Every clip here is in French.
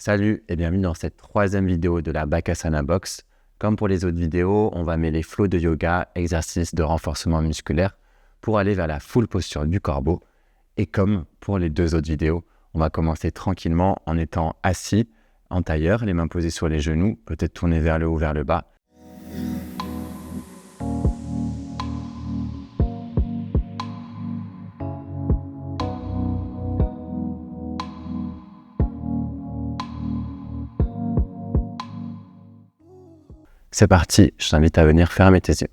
Salut et bienvenue dans cette troisième vidéo de la Bakasana Box. Comme pour les autres vidéos, on va mêler flow de yoga, exercices de renforcement musculaire pour aller vers la full posture du corbeau. Et comme pour les deux autres vidéos, on va commencer tranquillement en étant assis, en tailleur, les mains posées sur les genoux, peut-être tourner vers le haut, vers le bas. C'est parti, je t'invite à venir fermer tes yeux.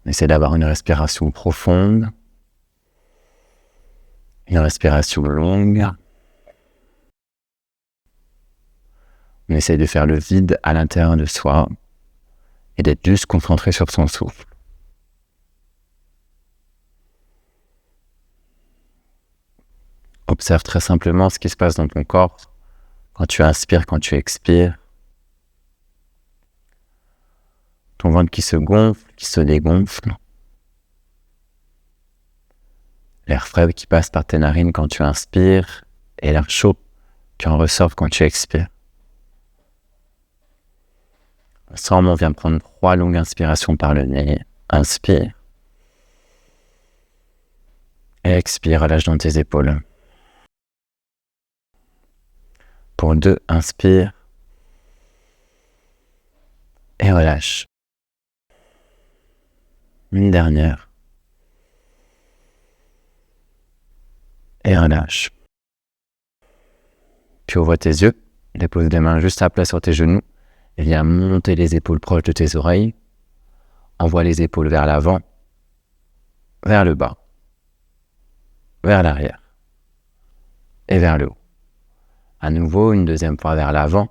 On essaie d'avoir une respiration profonde, une respiration longue. On essaie de faire le vide à l'intérieur de soi et d'être juste concentré sur son souffle. Observe très simplement ce qui se passe dans ton corps quand tu inspires, quand tu expires. Ton ventre qui se gonfle, qui se dégonfle. L'air frais qui passe par tes narines quand tu inspires et l'air chaud qui en ressort quand tu expires. Ensemble, on vient prendre 3 longues inspirations par le nez. Inspire. Et expire, relâche dans tes épaules. Pour 2, inspire. Et relâche. Une dernière. Et relâche. Puis ouvre tes yeux. Dépose les mains juste à plat sur tes genoux. Et viens monter les épaules proches de tes oreilles. Envoie les épaules vers l'avant, vers le bas, vers l'arrière et vers le haut. À nouveau, une deuxième fois vers l'avant,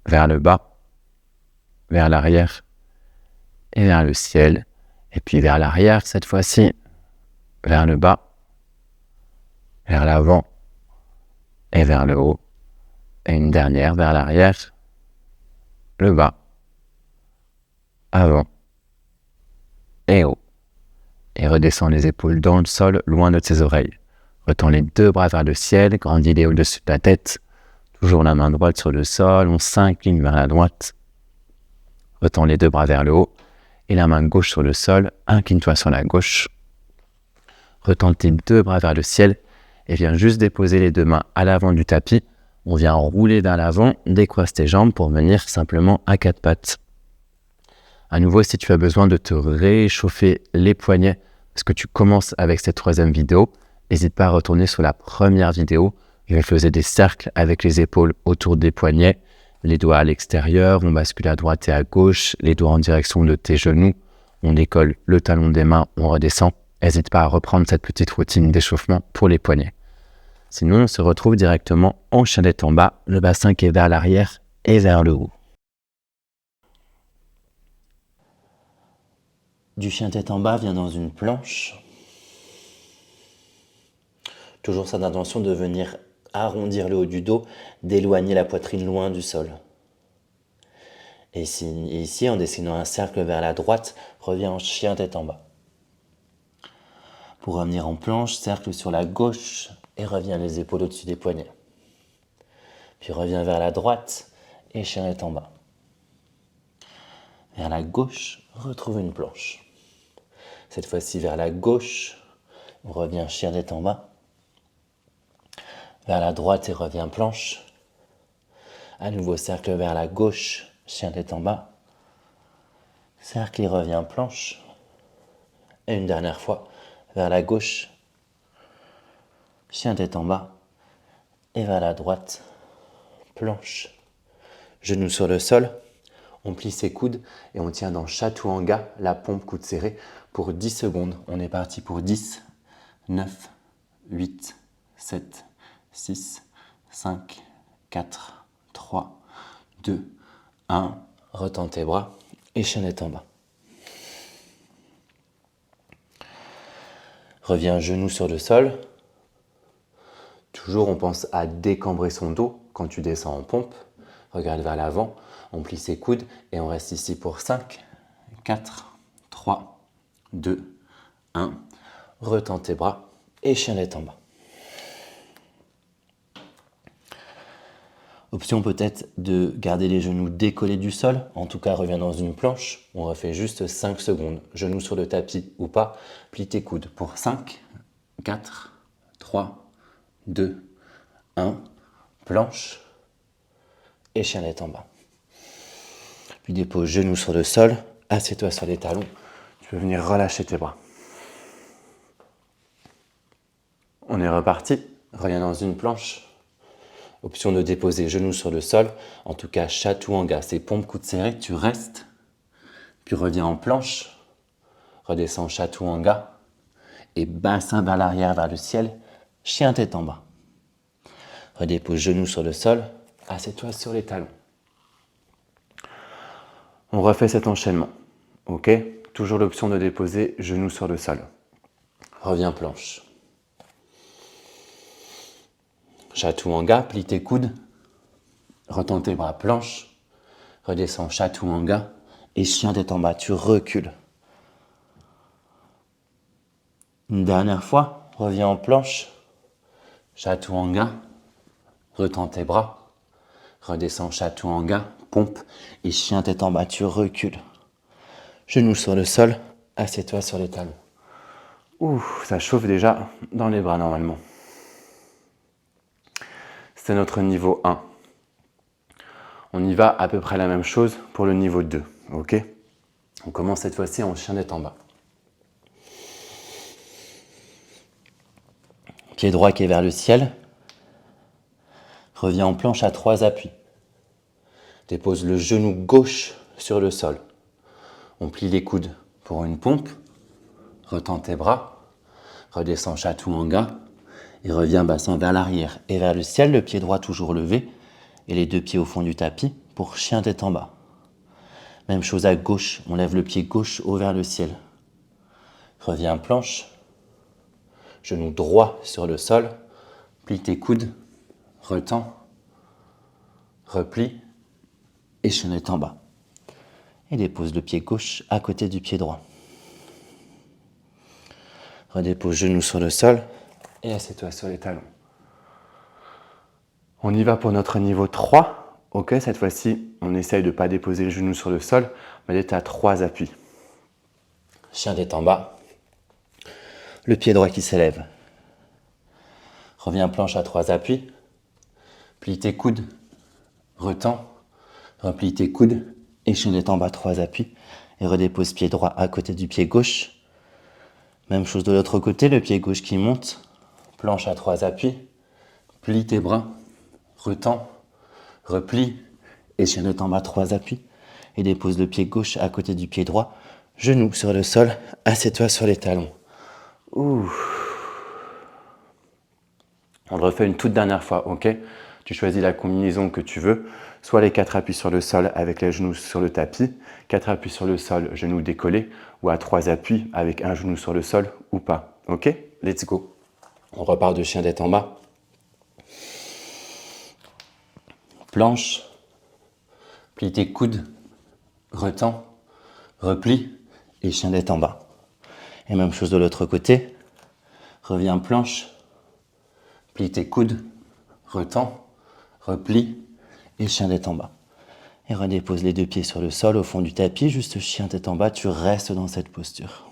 vers le bas, vers l'arrière et vers le ciel. Et puis vers l'arrière cette fois-ci, vers le bas, vers l'avant et vers le haut. Et une dernière vers l'arrière, le bas, avant et haut. Et redescends les épaules dans le sol, loin de tes oreilles. Retends les 2 bras vers le ciel, grandis-les au-dessus de ta tête. Toujours la main droite sur le sol, on s'incline vers la droite. Retends les 2 bras vers le haut et la main gauche sur le sol, incline-toi sur la gauche. Retends tes 2 bras vers le ciel et viens juste déposer les 2 mains à l'avant du tapis. On vient rouler vers l'avant, décroise tes jambes pour venir simplement à 4 pattes. À nouveau, si tu as besoin de te réchauffer les poignets, parce que tu commences avec cette 3e vidéo, n'hésite pas à retourner sur la première vidéo. Je faisais des cercles avec les épaules autour des poignets, les doigts à l'extérieur, on bascule à droite et à gauche, les doigts en direction de tes genoux, on décolle le talon des mains, on redescend. N'hésite pas à reprendre cette petite routine d'échauffement pour les poignets. Sinon, on se retrouve directement en chien tête en bas, le bassin qui est vers l'arrière et vers le haut. Du chien tête en bas, viens dans une planche. Toujours cette intention de venir arrondir le haut du dos, d'éloigner la poitrine loin du sol. Et ici, en dessinant un cercle vers la droite, reviens en chien tête en bas. Pour revenir en planche, cercle sur la gauche et reviens les épaules au-dessus des poignets. Puis reviens vers la droite et chien tête en bas. Vers la gauche, retrouve une planche. Cette fois-ci vers la gauche, on revient chien tête en bas. Vers la droite et revient planche. À nouveau cercle vers la gauche, chien tête en bas. Cercle et revient planche. Et une dernière fois, vers la gauche, chien tête en bas. Et vers la droite, planche. Genoux sur le sol. On plie ses coudes et on tient dans Chaturanga, la pompe coude serré, pour 10 secondes. On est parti pour 10, 9, 8, 7, 6, 5, 4, 3, 2, 1. Retends tes bras et chien tête en bas. Reviens genoux sur le sol. Toujours, on pense à décambrer son dos quand tu descends en pompe. Regarde vers l'avant, on plie ses coudes et on reste ici pour 5, 4, 3, 2, 1. retends tes bras et chien tête en bas. Option peut-être de garder les genoux décollés du sol, en tout cas reviens dans une planche, on refait juste 5 secondes, genoux sur le tapis ou pas, plie tes coudes pour 5, 4, 3, 2, 1, planche et chien tête en bas. Puis dépose genoux sur le sol, assieds-toi sur les talons, tu peux venir relâcher tes bras. On est reparti, reviens dans une planche. Option de déposer genoux sur le sol, en tout cas chaturanga, c'est pompe coude serré, tu restes, puis reviens en planche, redescends chaturanga et bassin vers l'arrière, vers le ciel, chien tête en bas. Redépose genoux sur le sol, assieds-toi sur les talons. On refait cet enchaînement, ok? Toujours l'option de déposer genoux sur le sol. Reviens planche. Chaturanga, plie tes coudes, retends tes bras planche, redescends chaturanga et chien tête en bas, tu recules. Une dernière fois, reviens en planche, chaturanga, retends tes bras, redescends chaturanga, pompe et chien tête en bas, tu recules. Genoux sur le sol, assieds-toi sur les talons. Ouh, ça chauffe déjà dans les bras normalement. C'est notre niveau 1. On y va à peu près la même chose pour le niveau 2, ok? On commence cette fois-ci en chien tête en bas. Pied droit qui est vers le ciel. Reviens en planche à 3 appuis. Dépose le genou gauche sur le sol. On plie les coudes pour une pompe. Retends tes bras. Redescends chaturanga. Et reviens bassin vers l'arrière et vers le ciel, le pied droit toujours levé et les deux pieds au fond du tapis pour chien tête en bas. Même chose à gauche, on lève le pied gauche haut vers le ciel. Reviens planche, genou droit sur le sol, plie tes coudes, retends, replie et chien tête en bas. Et dépose le pied gauche à côté du pied droit. Redépose genou sur le sol. Et assieds-toi sur les talons. On y va pour notre niveau 3. Ok, cette fois-ci, on essaye de ne pas déposer le genou sur le sol, mais d'être à 3 appuis. Chien tête en bas. Le pied droit qui s'élève. Reviens planche à 3 appuis. Plie tes coudes. Retends. Replie tes coudes. Et chien tête en bas, 3 appuis. Et redépose pied droit à côté du pied gauche. Même chose de l'autre côté, le pied gauche qui monte. Planche à 3 appuis, plie tes bras, retends, replie, et chien tête en bas, 3 appuis, et dépose le pied gauche à côté du pied droit, genou sur le sol, assieds-toi sur les talons. Ouh. On le refait une toute dernière fois, ok? Tu choisis la combinaison que tu veux, soit les 4 appuis sur le sol avec les genoux sur le tapis, 4 appuis sur le sol, genoux décollés, ou à 3 appuis avec un genou sur le sol ou pas, ok? Let's go! On repart de chien tête en bas. Planche. Plie tes coudes. Retends. Replie. Et chien tête en bas. Et même chose de l'autre côté. Reviens planche. Plie tes coudes. Retends. Replie. Et chien tête en bas. Et redépose les deux pieds sur le sol au fond du tapis. Juste chien tête en bas. Tu restes dans cette posture.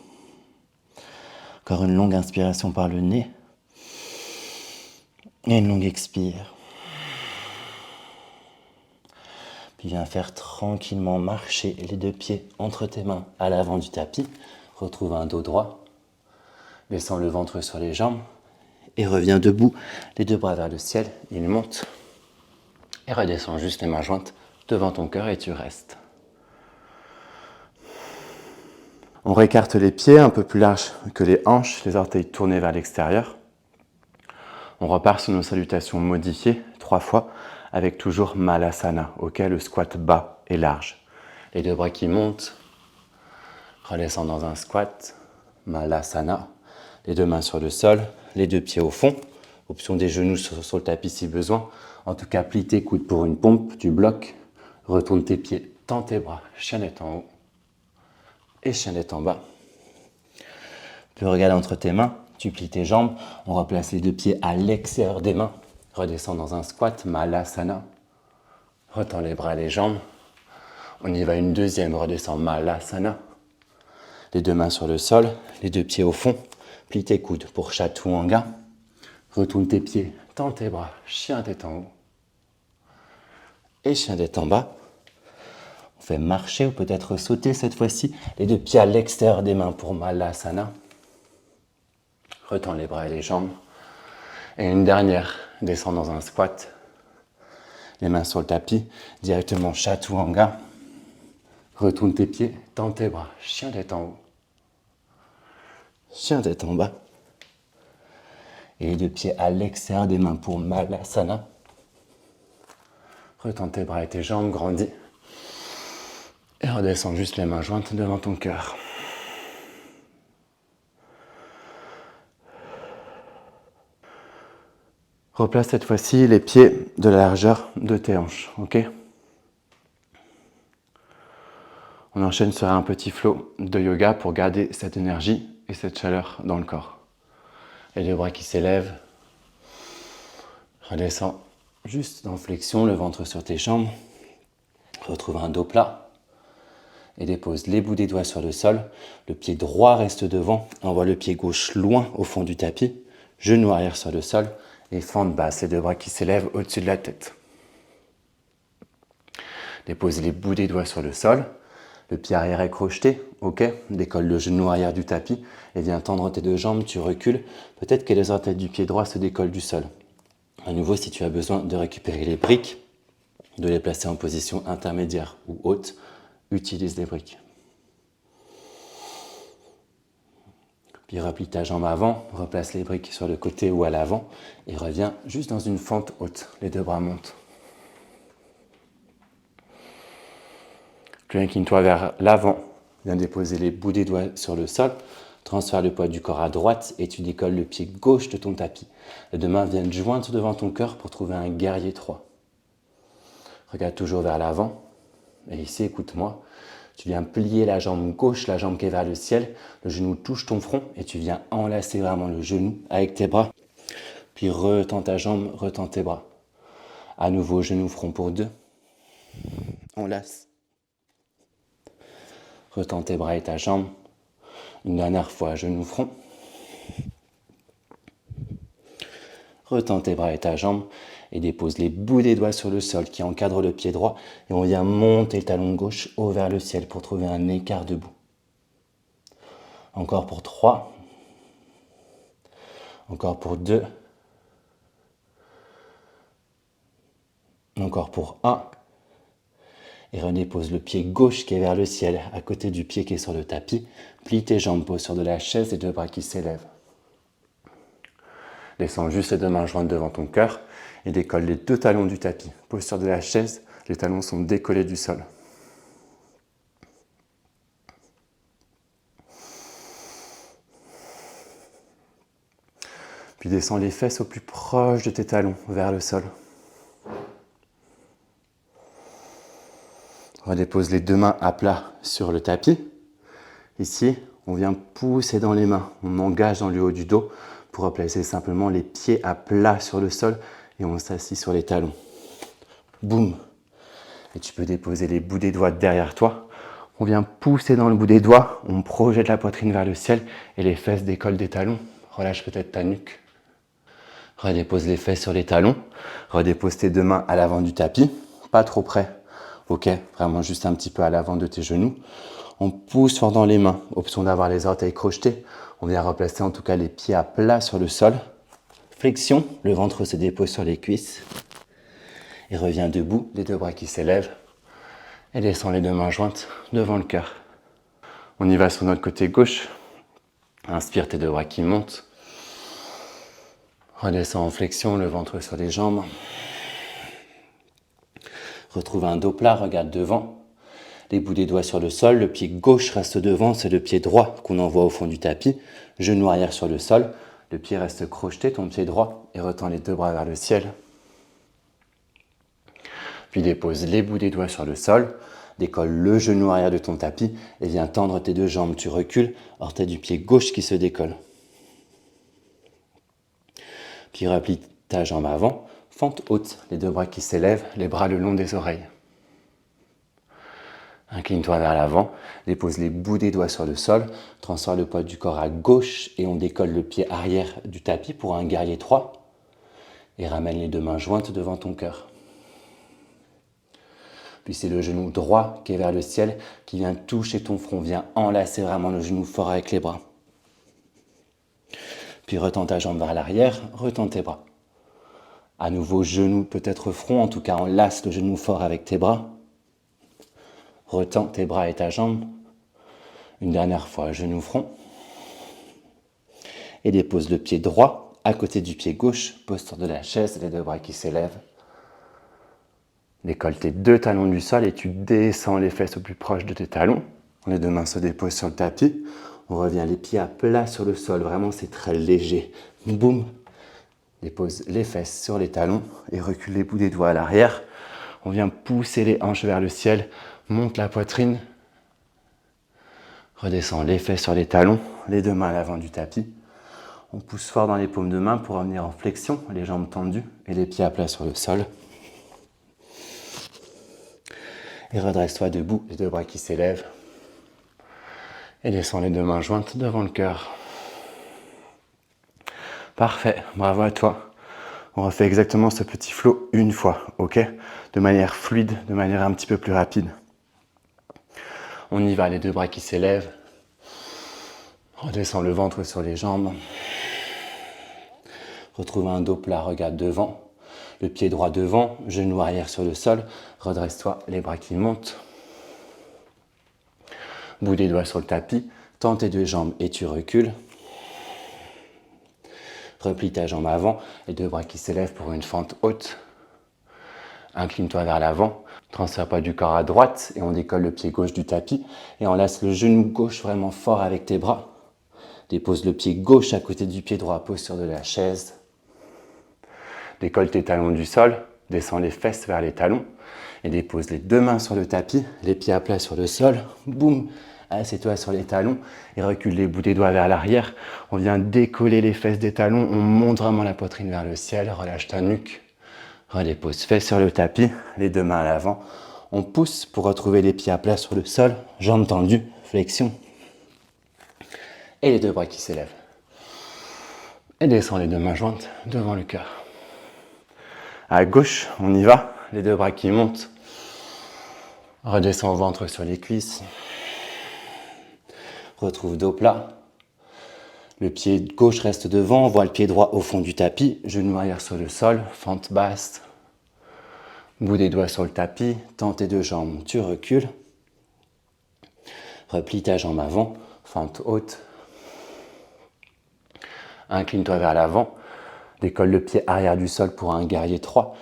Encore une longue inspiration par le nez. Et une longue expire. Puis viens faire tranquillement marcher les deux pieds entre tes mains à l'avant du tapis. Retrouve un dos droit. Descends le ventre sur les jambes. Et reviens debout, les deux bras vers le ciel. Il monte. Et redescends juste les mains jointes devant ton cœur et tu restes. On réécarte les pieds un peu plus larges que les hanches, les orteils tournés vers l'extérieur. On repart sur nos salutations modifiées 3 fois avec toujours Malasana, ok, le squat bas et large. Les deux bras qui montent, redescend dans un squat, Malasana, les deux mains sur le sol, les deux pieds au fond, option des genoux sur le tapis si besoin. En tout cas, plie tes coudes pour une pompe, tu bloques, retourne tes pieds, tends tes bras, chien tête en haut et chien tête en bas. Puis regarde entre tes mains, tu plies tes jambes, on replace les deux pieds à l'extérieur des mains. Redescends dans un squat, Malasana. Retends les bras et les jambes. On y va une deuxième, redescends, Malasana. Les deux mains sur le sol, les deux pieds au fond. Plie tes coudes pour Chaturanga. Retourne tes pieds, tends tes bras, chien tête en haut. Et chien tête en bas. On fait marcher ou peut-être sauter cette fois-ci. Les deux pieds à l'extérieur des mains pour Malasana. Retends les bras et les jambes. Et une dernière, descends dans un squat. Les mains sur le tapis, directement Chaturanga. Retourne tes pieds, tends tes bras, chien tête en haut. Chien tête en bas. Et les deux pieds à l'extérieur des mains pour Malasana. Retends tes bras et tes jambes, grandis. Et redescends juste les mains jointes devant ton cœur. Replace cette fois-ci les pieds de la largeur de tes hanches, ok? On enchaîne sur un petit flow de yoga pour garder cette énergie et cette chaleur dans le corps. Et les bras qui s'élèvent. Redescends juste en flexion, le ventre sur tes jambes. Retrouve un dos plat. Et dépose les bouts des doigts sur le sol. Le pied droit reste devant. Envoie le pied gauche loin au fond du tapis. Genou arrière sur le sol. Et fente basse, les deux bras qui s'élèvent au-dessus de la tête. Dépose les bouts des doigts sur le sol. Le pied arrière est crocheté, ok. Décolle le genou arrière du tapis et viens tendre tes deux jambes, tu recules. Peut-être que les orteils du pied droit se décollent du sol. À nouveau, si tu as besoin de récupérer les briques, de les placer en position intermédiaire ou haute, utilise les briques. Puis replie ta jambe avant, replace les briques sur le côté ou à l'avant et reviens juste dans une fente haute. Les deux bras montent. Puis incline-toi vers l'avant. Viens déposer les bouts des doigts sur le sol. Transfère le poids du corps à droite et tu décolles le pied gauche de ton tapis. Les deux mains viennent jointes devant ton cœur pour trouver un guerrier 3. Regarde toujours vers l'avant. Et ici, écoute-moi. Tu viens plier la jambe gauche, la jambe qui est vers le ciel. Le genou touche ton front et tu viens enlacer vraiment le genou avec tes bras. Puis retends ta jambe, retends tes bras. À nouveau, genou, front pour 2. Enlace. Retends tes bras et ta jambe. Une dernière fois, genou, front. Retends tes bras et ta jambe et dépose les bouts des doigts sur le sol qui encadre le pied droit et on vient monter le talon gauche haut vers le ciel pour trouver un écart debout. Encore pour 3. Encore pour 2. Encore pour 1. Et redépose le pied gauche qui est vers le ciel à côté du pied qui est sur le tapis. Plie tes jambes, pose sur de la chaise et deux bras qui s'élèvent. Descends juste les deux mains jointes devant ton cœur et décolle les deux talons du tapis. Pose sur de la chaise, les talons sont décollés du sol. Puis descends les fesses au plus proche de tes talons, vers le sol. Redépose les deux mains à plat sur le tapis. Ici, on vient pousser dans les mains, on engage dans le haut du dos pour replacer simplement les pieds à plat sur le sol et on s'assit sur les talons. Boum. Et tu peux déposer les bouts des doigts derrière toi. On vient pousser dans le bout des doigts, on projette la poitrine vers le ciel et les fesses décollent des talons. Relâche peut-être ta nuque. Redépose les fesses sur les talons. Redépose tes deux mains à l'avant du tapis, pas trop près. Ok, vraiment juste un petit peu à l'avant de tes genoux. On pousse fort dans les mains, option d'avoir les orteils crochetés. On vient replacer en tout cas les pieds à plat sur le sol. Flexion, le ventre se dépose sur les cuisses. Et reviens debout, les deux bras qui s'élèvent. Et descends les deux mains jointes devant le cœur. On y va sur notre côté gauche. Inspire tes deux bras qui montent. Redescends en flexion, le ventre sur les jambes. Retrouve un dos plat, regarde devant. Les bouts des doigts sur le sol, le pied gauche reste devant, c'est le pied droit qu'on envoie au fond du tapis. Genou arrière sur le sol, le pied reste crocheté, ton pied droit, et retends les deux bras vers le ciel. Puis dépose les bouts des doigts sur le sol, Décolle le genou arrière de ton tapis et viens tendre tes deux jambes. Tu recules, orteil du pied gauche qui se décolle. Puis replie ta jambe avant, fente haute, les deux bras qui s'élèvent, les bras le long des oreilles. Incline-toi vers l'avant, dépose les bouts des doigts sur le sol, transfère le poids du corps à gauche et on décolle le pied arrière du tapis pour un guerrier 3 et ramène les deux mains jointes devant ton cœur. Puis c'est le genou droit qui est vers le ciel, qui vient toucher ton front, vient enlacer vraiment le genou fort avec les bras. Puis retends ta jambe vers l'arrière, retends tes bras. À nouveau, genou, peut-être front, en tout cas enlace le genou fort avec tes bras. Retends tes bras et ta jambe. Une dernière fois, genou front. Et dépose le pied droit à côté du pied gauche, posture de la chaise, les deux bras qui s'élèvent. Décolle tes deux talons du sol et tu descends les fesses au plus proche de tes talons. Les deux mains se déposent sur le tapis. On revient les pieds à plat sur le sol. Vraiment, c'est très léger. Boum. Dépose les fesses sur les talons et recule les bouts des doigts à l'arrière. On vient pousser les hanches vers le ciel. Monte la poitrine. Redescend les fesses sur les talons. Les deux mains à l'avant du tapis. On pousse fort dans les paumes de main pour revenir en flexion. Les jambes tendues et les pieds à plat sur le sol. Et redresse-toi debout, les deux bras qui s'élèvent. Et descends les deux mains jointes devant le cœur. Parfait, bravo à toi. On refait exactement ce petit flow une fois, ok? De manière fluide, de manière un petit peu plus rapide. On y va, les deux bras qui s'élèvent. Redescends le ventre sur les jambes. Retrouve un dos plat, regarde devant. Le pied droit devant, genou arrière sur le sol. Redresse-toi, les bras qui montent. Bout des doigts sur le tapis. Tends tes deux jambes et tu recules. Replie ta jambe avant, les deux bras qui s'élèvent pour une fente haute. Incline-toi vers l'avant. Transfère pas du corps à droite et on décolle le pied gauche du tapis. Et on laisse le genou gauche vraiment fort avec tes bras. Dépose le pied gauche à côté du pied droit, posture de la chaise. Décolle tes talons du sol, descends les fesses vers les talons et dépose les deux mains sur le tapis, les pieds à plat sur le sol. Boum, assieds-toi sur les talons et recule les bouts des doigts vers l'arrière. On vient décoller les fesses des talons, on monte vraiment la poitrine vers le ciel, relâche ta nuque. Redépose fesses sur le tapis, les deux mains à l'avant. On pousse pour retrouver les pieds à plat sur le sol, jambes tendues, flexion. Et les deux bras qui s'élèvent. Et descends les deux mains jointes devant le cœur. À gauche, on y va, les deux bras qui montent. Redescends au ventre sur les cuisses. Retrouve dos plat. Le pied gauche reste devant, on voit le pied droit au fond du tapis. Genou arrière sur le sol, fente basse. Bout des doigts sur le tapis, tends tes deux jambes, tu recules. Replie ta jambe avant, fente haute. Incline-toi vers l'avant. Décolle le pied arrière du sol pour un guerrier 3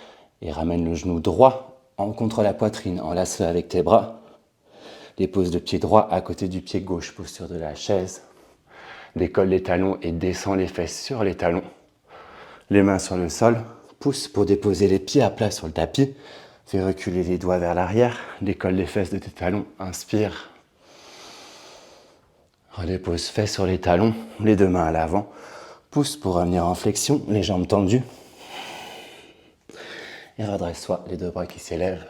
et ramène le genou droit contre la poitrine. Enlace-le avec tes bras. Dépose le pied droit à côté du pied gauche, posture de la chaise. Décolle les talons et descends les fesses sur les talons. Les mains sur le sol. Pousse pour déposer les pieds à plat sur le tapis. Fais reculer les doigts vers l'arrière. Décolle les fesses de tes talons. Inspire. Redépose fesses sur les talons. Les deux mains à l'avant. Pousse pour revenir en flexion, les jambes tendues. Et redresse-toi, les deux bras qui s'élèvent.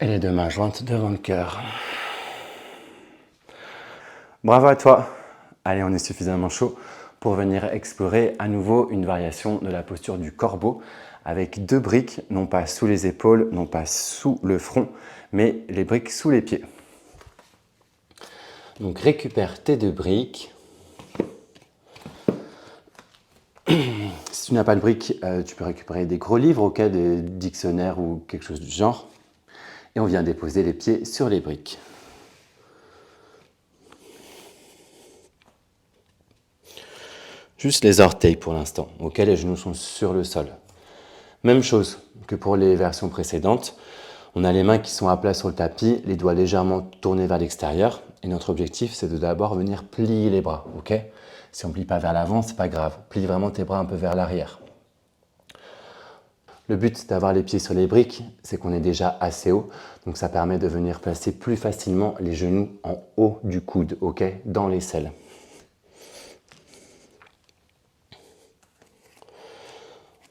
Et les deux mains jointes devant le cœur. Bravo à toi. Allez, on est suffisamment chaud pour venir explorer à nouveau une variation de la posture du corbeau avec deux briques, non pas sous les épaules, non pas sous le front, mais les briques sous les pieds. Donc récupère tes deux briques. Si tu n'as pas de briques, tu peux récupérer des gros livres, ok, des dictionnaires ou quelque chose du genre. Et on vient déposer les pieds sur les briques. Juste les orteils pour l'instant, ok, les genoux sont sur le sol. Même chose que pour les versions précédentes. On a les mains qui sont à plat sur le tapis, les doigts légèrement tournés vers l'extérieur. Et notre objectif, c'est de d'abord venir plier les bras, ok? Si on ne plie pas vers l'avant, c'est pas grave. Plie vraiment tes bras un peu vers l'arrière. Le but d'avoir les pieds sur les briques, c'est qu'on est déjà assez haut. Donc ça permet de venir placer plus facilement les genoux en haut du coude, ok, dans l'aisselle.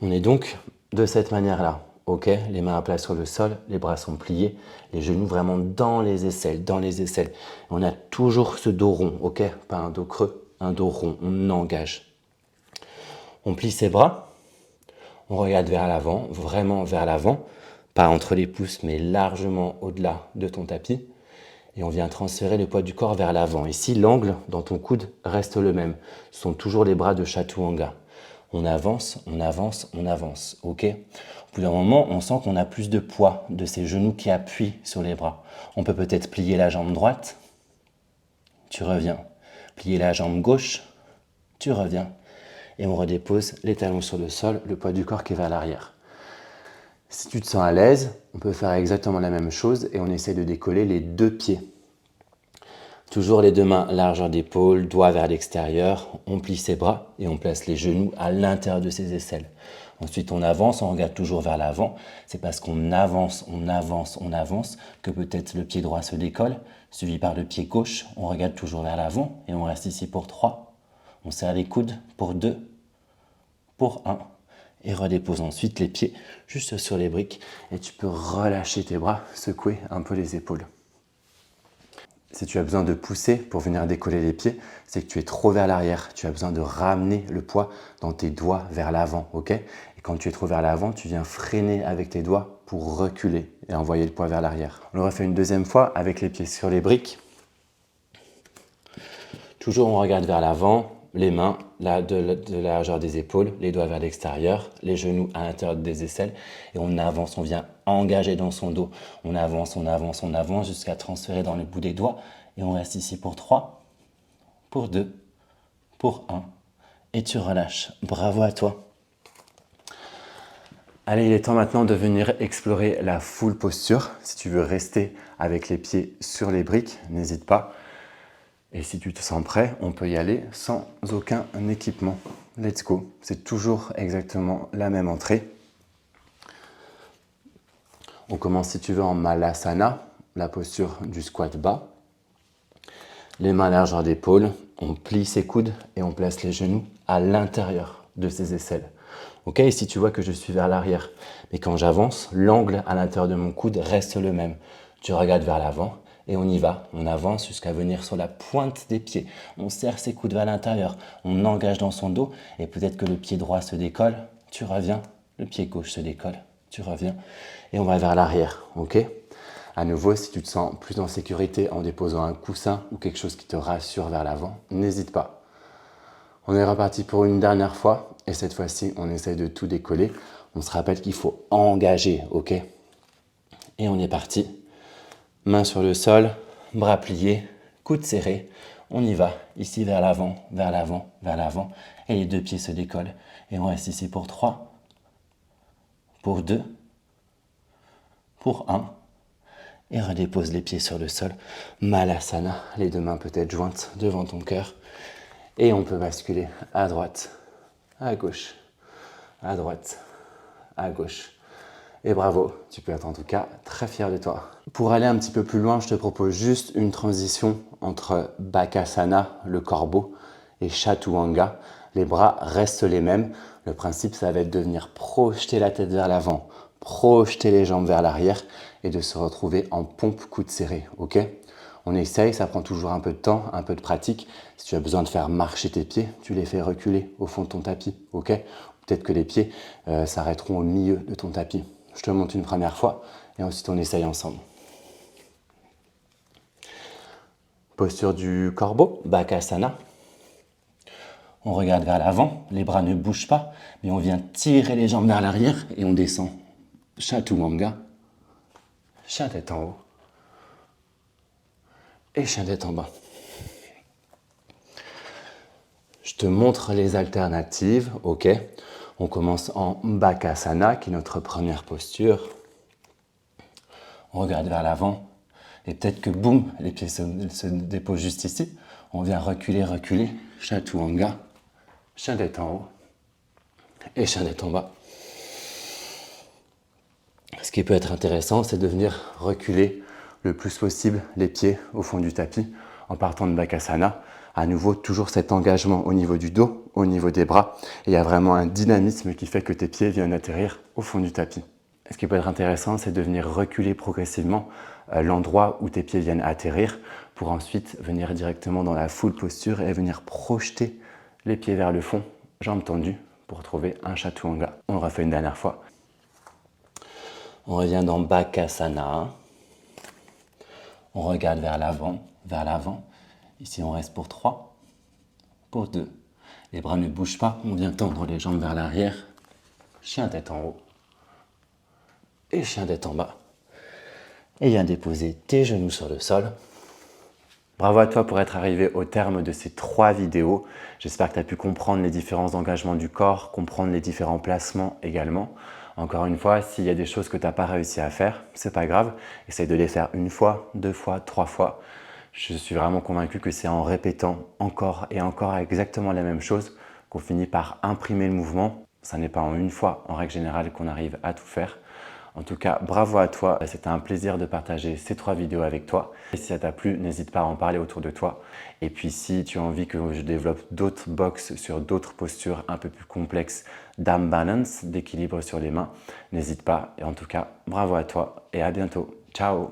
On est donc de cette manière-là, ok, les mains à plat sur le sol, les bras sont pliés, les genoux vraiment dans les aisselles, dans les aisselles. On a toujours ce dos rond, ok, pas un dos creux, un dos rond, on engage. On plie ses bras, on regarde vers l'avant, vraiment vers l'avant, pas entre les pouces, mais largement au-delà de ton tapis. Et on vient transférer le poids du corps vers l'avant. Ici, l'angle dans ton coude reste le même. Ce sont toujours les bras de Chaturanga. On avance, on avance, on avance, ok? Au bout d'un moment, on sent qu'on a plus de poids de ces genoux qui appuient sur les bras. On peut peut-être plier la jambe droite, tu reviens. Plier la jambe gauche, tu reviens. Et on redépose les talons sur le sol, le poids du corps qui est vers l'arrière. Si tu te sens à l'aise, on peut faire exactement la même chose et on essaie de décoller les deux pieds. Toujours les deux mains largeur d'épaule, doigts vers l'extérieur, on plie ses bras et on place les genoux à l'intérieur de ses aisselles. Ensuite on avance, on regarde toujours vers l'avant. C'est parce qu'on avance, on avance, on avance que peut-être le pied droit se décolle, suivi par le pied gauche. On regarde toujours vers l'avant et on reste ici pour 3. On serre les coudes pour 2, pour 1. Et redépose ensuite les pieds juste sur les briques. Et tu peux relâcher tes bras, secouer un peu les épaules. Si tu as besoin de pousser pour venir décoller les pieds, c'est que tu es trop vers l'arrière. Tu as besoin de ramener le poids dans tes doigts vers l'avant, ok? Et quand tu es trop vers l'avant, tu viens freiner avec tes doigts pour reculer et envoyer le poids vers l'arrière. On le refait une deuxième fois avec les pieds sur les briques. Toujours on regarde vers l'avant, les mains de la largeur des épaules, les doigts vers l'extérieur, les genoux à l'intérieur des aisselles et on avance, on vient engager dans son dos. On avance, on avance, on avance jusqu'à transférer dans le bout des doigts et on reste ici pour 3, pour 2, pour 1 et tu relâches. Bravo à toi. Allez, il est temps maintenant de venir explorer la full posture. Si tu veux rester avec les pieds sur les briques, n'hésite pas. Et si tu te sens prêt, on peut y aller sans aucun équipement. Let's go. C'est toujours exactement la même entrée. On commence si tu veux en Malasana, la posture du squat bas. Les mains à largeur d'épaule, on plie ses coudes et on place les genoux à l'intérieur de ses aisselles. Ok, ici tu vois que je suis vers l'arrière, mais quand j'avance, l'angle à l'intérieur de mon coude reste le même. Tu regardes vers l'avant et on y va. On avance jusqu'à venir sur la pointe des pieds. On serre ses coudes vers l'intérieur, on engage dans son dos et peut-être que le pied droit se décolle. Tu reviens, le pied gauche se décolle. Tu reviens et on va vers l'arrière, ok? À nouveau, si tu te sens plus en sécurité en déposant un coussin ou quelque chose qui te rassure vers l'avant, n'hésite pas. On est reparti pour une dernière fois et cette fois-ci, on essaye de tout décoller. On se rappelle qu'il faut engager, ok? Et on est parti. Main sur le sol, bras pliés, coudes serrés. On y va, ici vers l'avant, vers l'avant, vers l'avant. Et les deux pieds se décollent. Et on reste ici pour 3, pour 2, pour 1. Et redépose les pieds sur le sol. Malasana, les deux mains peut-être jointes devant ton cœur. Et on peut basculer à droite, à gauche, à droite, à gauche. Et bravo, tu peux être en tout cas très fier de toi. Pour aller un petit peu plus loin, je te propose juste une transition entre Bakasana, le corbeau, et Chaturanga. Les bras restent les mêmes. Le principe, ça va être de venir projeter la tête vers l'avant, projeter les jambes vers l'arrière et de se retrouver en pompe coude serré, ok? On essaye, ça prend toujours un peu de temps, un peu de pratique. Si tu as besoin de faire marcher tes pieds, tu les fais reculer au fond de ton tapis, ok? Peut-être que les pieds s'arrêteront au milieu de ton tapis. Je te montre une première fois et ensuite on essaye ensemble. Posture du corbeau, Bakasana. On regarde vers l'avant, les bras ne bougent pas, mais on vient tirer les jambes vers l'arrière et on descend. Chaturanga, chien tête en haut et chien tête en bas. Je te montre les alternatives, ok? On commence en Bakasana, qui est notre première posture. On regarde vers l'avant. Et peut-être que boum, les pieds se déposent juste ici. On vient reculer, reculer. Chaturanga. Chien tête en haut. Et chien tête en bas. Ce qui peut être intéressant, c'est de venir reculer le plus possible les pieds au fond du tapis en partant de Bakasana. À nouveau, toujours cet engagement au niveau du dos, au niveau des bras. Et il y a vraiment un dynamisme qui fait que tes pieds viennent atterrir au fond du tapis. Ce qui peut être intéressant, c'est de venir reculer progressivement l'endroit où tes pieds viennent atterrir pour ensuite venir directement dans la full posture et venir projeter les pieds vers le fond, jambes tendues, pour trouver un chaturanga. On le refait une dernière fois. On revient dans Bakasana. On regarde vers l'avant, vers l'avant. Ici, on reste pour 3, pour 2. Les bras ne bougent pas, on vient tendre les jambes vers l'arrière. Chien tête en haut. Et chien tête en bas. Et viens déposer tes genoux sur le sol. Bravo à toi pour être arrivé au terme de ces 3 vidéos. J'espère que tu as pu comprendre les différents engagements du corps, comprendre les différents placements également. Encore une fois, s'il y a des choses que tu n'as pas réussi à faire, c'est pas grave. Essaye de les faire 1 fois, 2 fois, 3 fois. Je suis vraiment convaincu que c'est en répétant encore et encore exactement la même chose qu'on finit par imprimer le mouvement. Ça n'est pas en 1 fois, en règle générale, qu'on arrive à tout faire. En tout cas, bravo à toi. C'était un plaisir de partager ces 3 vidéos avec toi. Et si ça t'a plu, n'hésite pas à en parler autour de toi. Et puis, si tu as envie que je développe d'autres box sur d'autres postures un peu plus complexes d'arm balance, d'équilibre sur les mains, n'hésite pas. Et en tout cas, bravo à toi et à bientôt. Ciao!